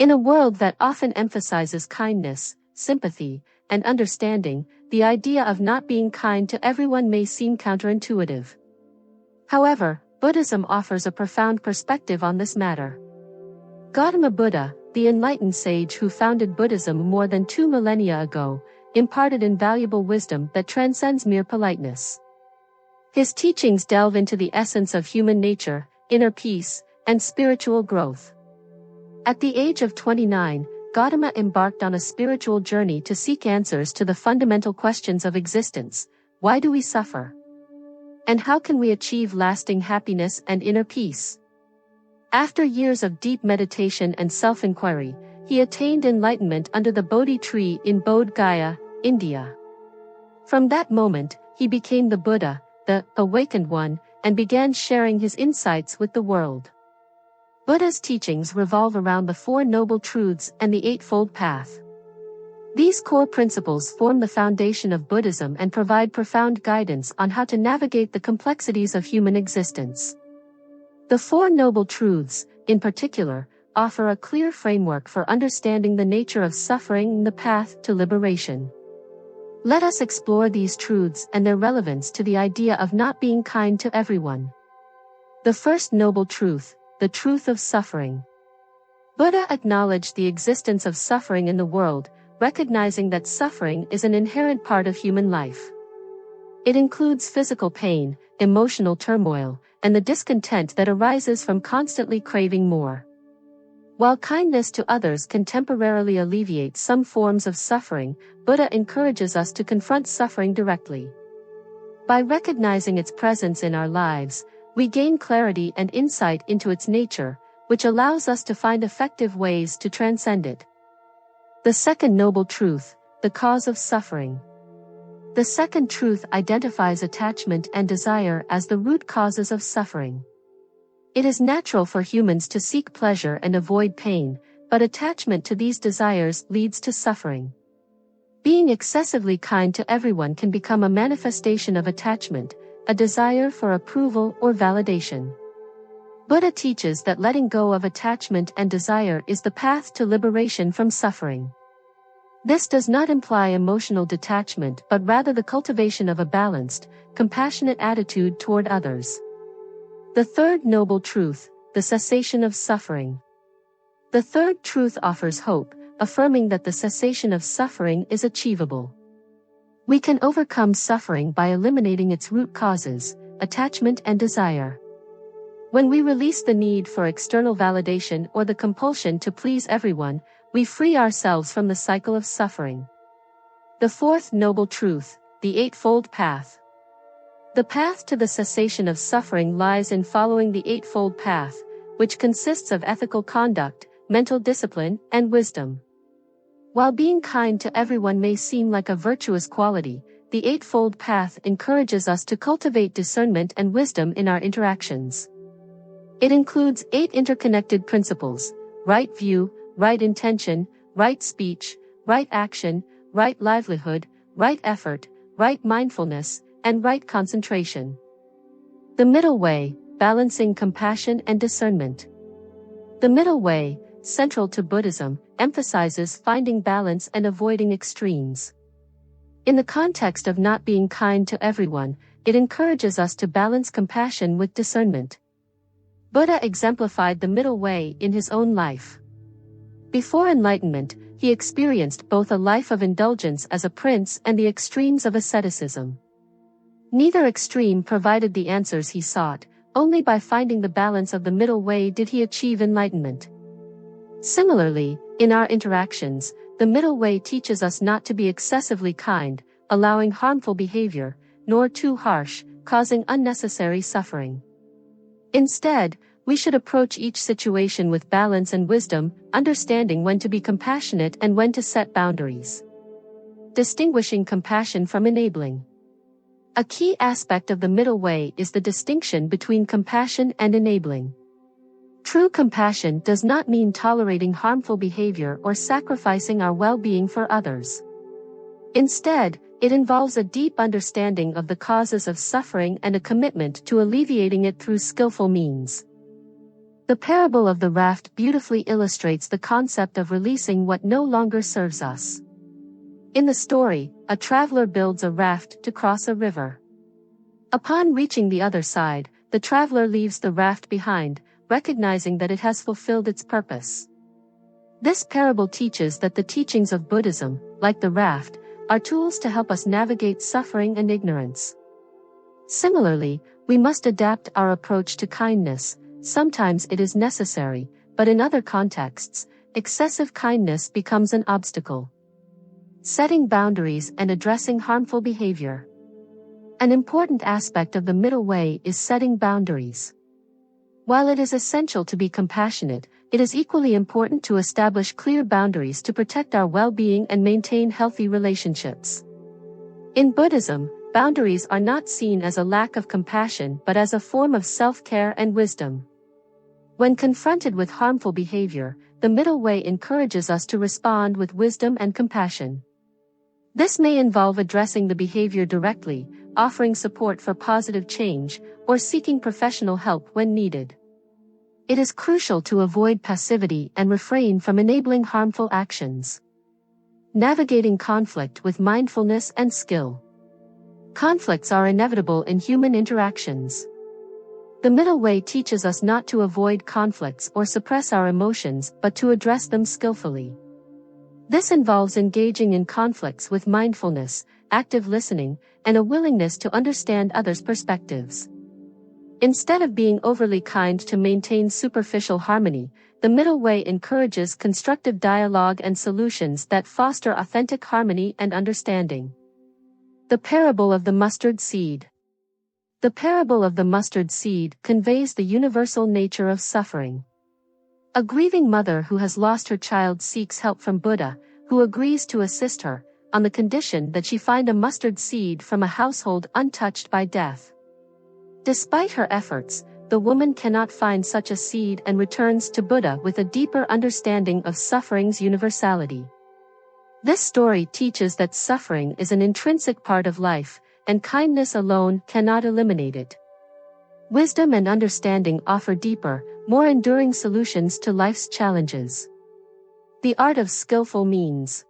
In a world that often emphasizes kindness, sympathy, and understanding, the idea of not being kind to everyone may seem counterintuitive. However, Buddhism offers a profound perspective on this matter. Gautama Buddha, the enlightened sage who founded Buddhism more than 2 millennia ago, imparted invaluable wisdom that transcends mere politeness. His teachings delve into the essence of human nature, inner peace, and spiritual growth. At the age of 29, Gautama embarked on a spiritual journey to seek answers to the fundamental questions of existence: why do we suffer? And how can we achieve lasting happiness and inner peace? After years of deep meditation and self-inquiry, he attained enlightenment under the Bodhi tree in Bodh Gaya, India. From that moment, he became the Buddha, the awakened one, and began sharing his insights with the world. Buddha's teachings revolve around the Four Noble Truths and the Eightfold Path. These core principles form the foundation of Buddhism and provide profound guidance on how to navigate the complexities of human existence. The Four Noble Truths, in particular, offer a clear framework for understanding the nature of suffering and the path to liberation. Let us explore these truths and their relevance to the idea of not being kind to everyone. The first noble truth, the truth of suffering. Buddha acknowledged the existence of suffering in the world, recognizing that suffering is an inherent part of human life. It includes physical pain, emotional turmoil, and the discontent that arises from constantly craving more. While kindness to others can temporarily alleviate some forms of suffering, Buddha encourages us to confront suffering directly. By recognizing its presence in our lives, we gain clarity and insight into its nature, which allows us to find effective ways to transcend it. The second noble truth, the cause of suffering. The second truth identifies attachment and desire as the root causes of suffering. It is natural for humans to seek pleasure and avoid pain, but attachment to these desires leads to suffering. Being excessively kind to everyone can become a manifestation of attachment, a desire for approval or validation. Buddha teaches that letting go of attachment and desire is the path to liberation from suffering. This does not imply emotional detachment but rather the cultivation of a balanced, compassionate attitude toward others. The third noble truth, the cessation of suffering. The third truth offers hope, affirming that the cessation of suffering is achievable. We can overcome suffering by eliminating its root causes, attachment and desire. When we release the need for external validation or the compulsion to please everyone, we free ourselves from the cycle of suffering. The fourth noble truth, the Eightfold Path. The path to the cessation of suffering lies in following the Eightfold Path, which consists of ethical conduct, mental discipline, and wisdom. While being kind to everyone may seem like a virtuous quality, the Eightfold Path encourages us to cultivate discernment and wisdom in our interactions. It includes 8 interconnected principles: right view, right intention, right speech, right action, right livelihood, right effort, right mindfulness, and right concentration. The middle way, balancing compassion and discernment. The middle way, central to Buddhism, emphasizes finding balance and avoiding extremes. In the context of not being kind to everyone, it encourages us to balance compassion with discernment. Buddha exemplified the middle way in his own life. Before enlightenment, he experienced both a life of indulgence as a prince and the extremes of asceticism. Neither extreme provided the answers he sought, only by finding the balance of the middle way did he achieve enlightenment. Similarly, in our interactions, the middle way teaches us not to be excessively kind, allowing harmful behavior, nor too harsh, causing unnecessary suffering. Instead, we should approach each situation with balance and wisdom, understanding when to be compassionate and when to set boundaries. Distinguishing compassion from enabling. A key aspect of the middle way is the distinction between compassion and enabling. True compassion does not mean tolerating harmful behavior or sacrificing our well-being for others. Instead, it involves a deep understanding of the causes of suffering and a commitment to alleviating it through skillful means. The parable of the raft beautifully illustrates the concept of releasing what no longer serves us. In the story, a traveler builds a raft to cross a river. Upon reaching the other side, the traveler leaves the raft behind, recognizing that it has fulfilled its purpose. This parable teaches that the teachings of Buddhism, like the raft, are tools to help us navigate suffering and ignorance. Similarly, we must adapt our approach to kindness. Sometimes it is necessary, but in other contexts, excessive kindness becomes an obstacle. Setting boundaries and addressing harmful behavior. An important aspect of the middle way is setting boundaries. While it is essential to be compassionate, it is equally important to establish clear boundaries to protect our well-being and maintain healthy relationships. In Buddhism, boundaries are not seen as a lack of compassion but as a form of self-care and wisdom. When confronted with harmful behavior, the middle way encourages us to respond with wisdom and compassion. This may involve addressing the behavior directly, offering support for positive change, or seeking professional help when needed. It is crucial to avoid passivity and refrain from enabling harmful actions. Navigating conflict with mindfulness and skill. Conflicts are inevitable in human interactions. The middle way teaches us not to avoid conflicts or suppress our emotions but to address them skillfully. This involves engaging in conflicts with mindfulness, active listening, and a willingness to understand others' perspectives. Instead of being overly kind to maintain superficial harmony, the middle way encourages constructive dialogue and solutions that foster authentic harmony and understanding. The parable of the mustard seed. The parable of the mustard seed conveys the universal nature of suffering. A grieving mother who has lost her child seeks help from Buddha, who agrees to assist her, on the condition that she find a mustard seed from a household untouched by death. Despite her efforts, the woman cannot find such a seed and returns to Buddha with a deeper understanding of suffering's universality. This story teaches that suffering is an intrinsic part of life, and kindness alone cannot eliminate it. Wisdom and understanding offer deeper, more enduring solutions to life's challenges. The art of skillful means.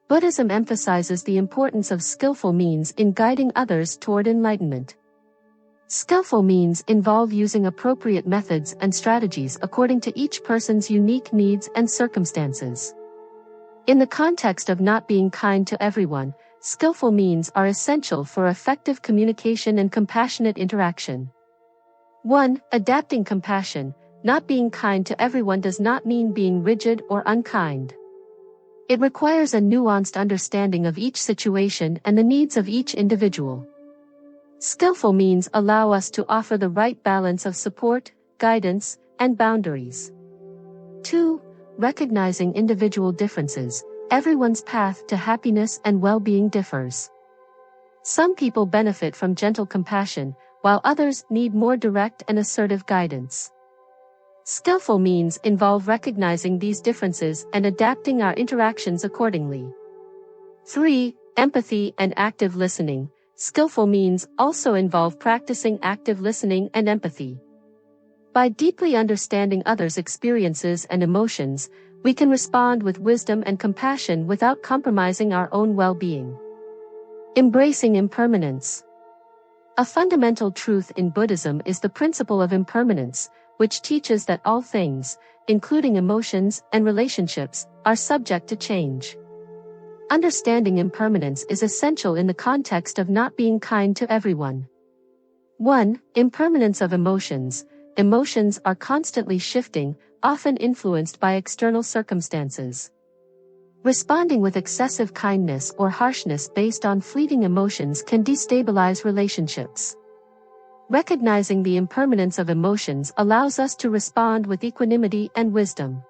Buddhism emphasizes the importance of skillful means in guiding others toward enlightenment. Skillful means involve using appropriate methods and strategies according to each person's unique needs and circumstances. In the context of not being kind to everyone, skillful means are essential for effective communication and compassionate interaction. 1. Adapting compassion. Not being kind to everyone does not mean being rigid or unkind. It requires a nuanced understanding of each situation and the needs of each individual. Skillful means allow us to offer the right balance of support, guidance, and boundaries. 2. Recognizing individual differences. Everyone's path to happiness and well-being differs. Some people benefit from gentle compassion, while others need more direct and assertive guidance. Skillful means involve recognizing these differences and adapting our interactions accordingly. 3. Empathy and active listening. Skillful means also involve practicing active listening and empathy. By deeply understanding others' experiences and emotions, we can respond with wisdom and compassion without compromising our own well-being. Embracing impermanence. A fundamental truth in Buddhism is the principle of impermanence, which teaches that all things, including emotions and relationships, are subject to change. Understanding impermanence is essential in the context of not being kind to everyone. 1. Impermanence of emotions. Emotions are constantly shifting, often influenced by external circumstances. Responding with excessive kindness or harshness based on fleeting emotions can destabilize relationships. Recognizing the impermanence of emotions allows us to respond with equanimity and wisdom.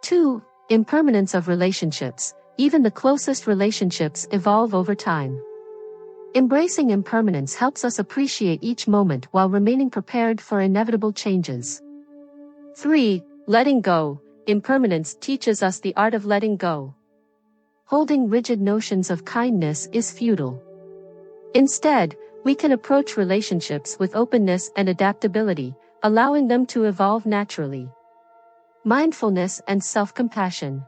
2. Impermanence of relationships. Even the closest relationships evolve over time. Embracing impermanence helps us appreciate each moment while remaining prepared for inevitable changes. 3. Letting go. Impermanence teaches us the art of letting go. Holding rigid notions of kindness is futile. Instead, we can approach relationships with openness and adaptability, allowing them to evolve naturally. Mindfulness and self-compassion.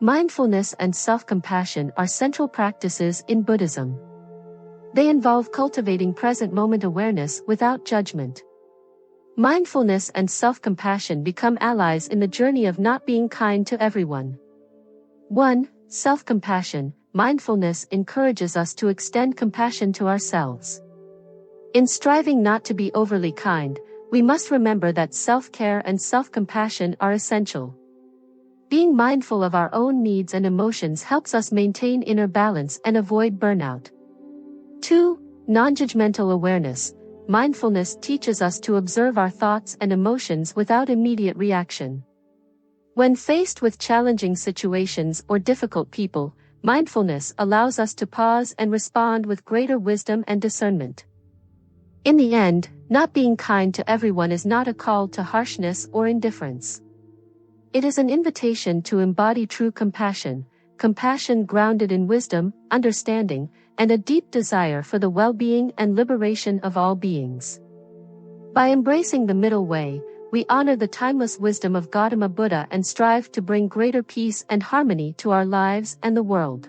Mindfulness and self-compassion are central practices in Buddhism. They involve cultivating present moment awareness without judgment. Mindfulness and self-compassion become allies in the journey of not being kind to everyone. 1. Self-compassion. Mindfulness encourages us to extend compassion to ourselves. In striving not to be overly kind, we must remember that self-care and self-compassion are essential. Being mindful of our own needs and emotions helps us maintain inner balance and avoid burnout. 2. Non-judgmental awareness. Mindfulness teaches us to observe our thoughts and emotions without immediate reaction. When faced with challenging situations or difficult people, mindfulness allows us to pause and respond with greater wisdom and discernment. In the end, not being kind to everyone is not a call to harshness or indifference. It is an invitation to embody true compassion, compassion grounded in wisdom, understanding, and a deep desire for the well-being and liberation of all beings. By embracing the middle way, we honor the timeless wisdom of Gautama Buddha and strive to bring greater peace and harmony to our lives and the world.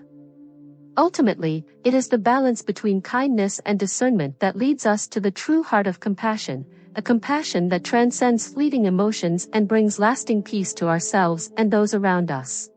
Ultimately, it is the balance between kindness and discernment that leads us to the true heart of compassion, a compassion that transcends fleeting emotions and brings lasting peace to ourselves and those around us.